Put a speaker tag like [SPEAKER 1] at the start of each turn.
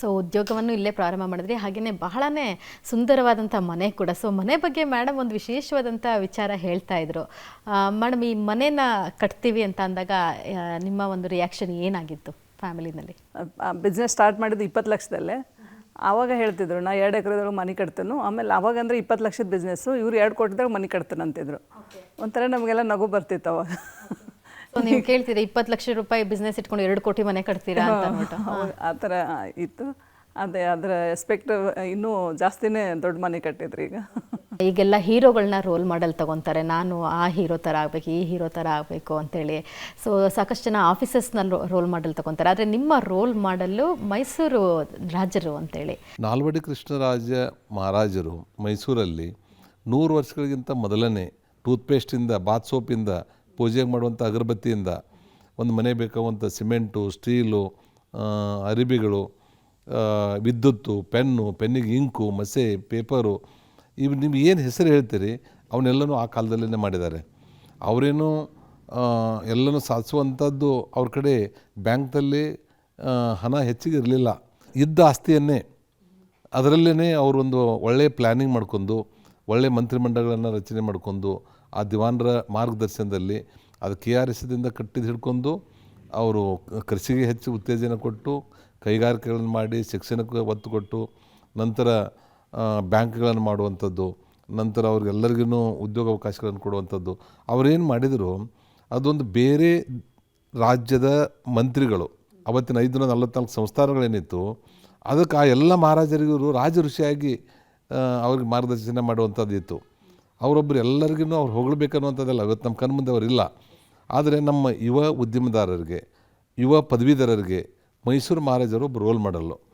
[SPEAKER 1] So ಉದ್ಯೋಗವನ್ನು ಇಲ್ಲೇ ಪ್ರಾರಂಭ ಮಾಡಿದ್ರಿ, ಹಾಗೆಯೇ ಬಹಳನೇ ಸುಂದರವಾದಂಥ ಮನೆ ಕೂಡ. ಸೊ ಮನೆ ಬಗ್ಗೆ ಮೇಡಮ್ ಒಂದು ವಿಶೇಷವಾದಂಥ ವಿಚಾರ ಹೇಳ್ತಾ ಇದ್ರು. ಮೇಡಮ್, ಈ ಮನೇನ ಕಟ್ತೀವಿ ಅಂತ ಅಂದಾಗ ನಿಮ್ಮ ಒಂದು ರಿಯಾಕ್ಷನ್ ಏನಾಗಿತ್ತು ಫ್ಯಾಮಿಲಿನಲ್ಲಿ?
[SPEAKER 2] ಬಿಸ್ನೆಸ್ ಸ್ಟಾರ್ಟ್ ಮಾಡಿದ್ದು 20 ಲಕ್ಷದಲ್ಲೇ. ಆವಾಗ ಹೇಳ್ತಿದ್ರು ನಾ 2 ಎಕರೆದೊಳಗೆ ಮನೆ ಕಟ್ತೇನು. ಆಮೇಲೆ ಅವಾಗ ಅಂದರೆ 20 ಲಕ್ಷದ ಬಿಸ್ನೆಸ್ಸು, ಇವ್ರು 2 ಕೋಟಿದಾಗ ಮನೆ ಕಟ್ತೇನೆ ಅಂತಿದ್ರು. ಒಂಥರ ನಮಗೆಲ್ಲ ನಗು ಬರ್ತಿತ್ತು ಅವಾಗ.
[SPEAKER 1] ನೀವು ಕೇಳ್ತೀರಾ 20 ಲಕ್ಷ ರೂಪಾಯಿ ಬಿಸ್ನೆಸ್ ಇಟ್ಕೊಂಡು 2 ಕೋಟಿ ಮನೆ ಕಟ್ತೀರಾ ಅಂತ ಅಂದ್ಬಿಟ್ಟು?
[SPEAKER 2] ಆ ಥರ ಇತ್ತು. ಅದೇ ಅದರ ಎಸ್ಪೆಕ್ಟ್ ಇನ್ನೂ ಜಾಸ್ತಿನೇ ದೊಡ್ಡ ಮನೆ ಕಟ್ಟಿದ್ರು.
[SPEAKER 1] ಈಗೆಲ್ಲ ಹೀರೋಗಳನ್ನ ರೋಲ್ ಮಾಡೆಲ್ ತಗೊತಾರೆ, ನಾನು ಆ ಹೀರೋ ಥರ ಆಗಬೇಕು, ಈ ಹೀರೋ ಥರ ಆಗಬೇಕು ಅಂತೇಳಿ. ಸೊ ಸಾಕಷ್ಟು ಜನ ಆಫೀಸಸ್ನಲ್ಲಿ ರೋಲ್ ಮಾಡೆಲ್ ತಗೊತಾರೆ. ಆದರೆ ನಿಮ್ಮ ರೋಲ್ ಮಾಡೆಲ್ಲು ಮೈಸೂರು ರಾಜರು ಅಂತೇಳಿ.
[SPEAKER 3] ನಾಲ್ವಡಿ ಕೃಷ್ಣರಾಜ ಮಹಾರಾಜರು ಮೈಸೂರಲ್ಲಿ 100 ವರ್ಷಗಳಿಗಿಂತ ಮೊದಲನೇ ಟೂತ್ಪೇಸ್ಟಿಂದ, ಬಾತ್ ಸೋಪಿಂದ, ಪೂಜೆಗೆ ಮಾಡುವಂಥ ಅಗರಬತ್ತಿಯಿಂದ ಒಂದು ಮನೆ ಬೇಕಾಗುವಂಥ ಸಿಮೆಂಟು, ಸ್ಟೀಲು, ಅರಿಬಿಗಳು, ವಿದ್ಯುತ್ತು, ಪೆನ್ನಿಗೆ ಇಂಕು, ಮಸೆ, ಪೇಪರು, ಇವು ನಿಮ್ಗೆ ಏನು ಹೆಸರು ಹೇಳ್ತೀರಿ ಅವನ್ನೆಲ್ಲನೂ ಆ ಕಾಲದಲ್ಲೇ ಮಾಡಿದ್ದಾರೆ. ಅವರೇನು ಎಲ್ಲನೂ ಸಾಧಿಸುವಂಥದ್ದು ಅವ್ರ ಕಡೆ ಬ್ಯಾಂಕ್ದಲ್ಲಿ ಹಣ ಹೆಚ್ಚಿಗೆ ಇರಲಿಲ್ಲ. ಇದ್ದ ಆಸ್ತಿಯನ್ನೇ ಅದರಲ್ಲೇ ಅವರೊಂದು ಒಳ್ಳೆಯ ಪ್ಲ್ಯಾನಿಂಗ್ ಮಾಡ್ಕೊಂಡು, ಒಳ್ಳೆಯ ಮಂತ್ರಿಮಂಡಲಗಳನ್ನು ರಚನೆ ಮಾಡ್ಕೊಂಡು, ಆ ದಿವಾನರ ಮಾರ್ಗದರ್ಶನದಲ್ಲಿ ಅದು KRSದಿಂದ ಕಟ್ಟಿದ್ದು ಹಿಡ್ಕೊಂಡು ಅವರು ಕೃಷಿಗೆ ಹೆಚ್ಚು ಉತ್ತೇಜನ ಕೊಟ್ಟು, ಕೈಗಾರಿಕೆಗಳನ್ನು ಮಾಡಿ, ಶಿಕ್ಷಣಕ್ಕೆ ಒತ್ತು ಕೊಟ್ಟು, ನಂತರ ಬ್ಯಾಂಕ್ಗಳನ್ನು ಮಾಡುವಂಥದ್ದು, ನಂತರ ಅವ್ರಿಗೆಲ್ಲರಿಗೂ ಉದ್ಯೋಗಾವಕಾಶಗಳನ್ನು ಕೊಡುವಂಥದ್ದು. ಅವರೇನು ಮಾಡಿದರು, ಅದೊಂದು ಬೇರೆ ರಾಜ್ಯದ ಮಂತ್ರಿಗಳು ಅವತ್ತಿನ 544 ಸಂಸ್ಥಾನಗಳೇನಿತ್ತು ಅದಕ್ಕೆ ಆ ಎಲ್ಲ ಮಹಾರಾಜರಿಗೂ ರಾಜ ಋಷಿಯಾಗಿ ಅವ್ರಿಗೆ ಮಾರ್ಗದರ್ಶನ ಮಾಡುವಂಥದ್ದು ಇತ್ತು. ಅವರೊಬ್ಬರು ಎಲ್ಲರಿಗೂ ಅವ್ರು ಹೊಗಳಬೇಕನ್ನುವಂಥದ್ದಲ್ಲ, ಇವತ್ತು ನಮ್ಮ ಕಣ್ಮುಂದೆ ಅವರಿಲ್ಲ. ಆದರೆ ನಮ್ಮ ಯುವ ಉದ್ಯಮದಾರರಿಗೆ, ಯುವ ಪದವೀಧರರಿಗೆ ಮೈಸೂರು ಮಹಾರಾಜರು ಒಬ್ಬರು ರೋಲ್ ಮಾಡಲ್ಲು.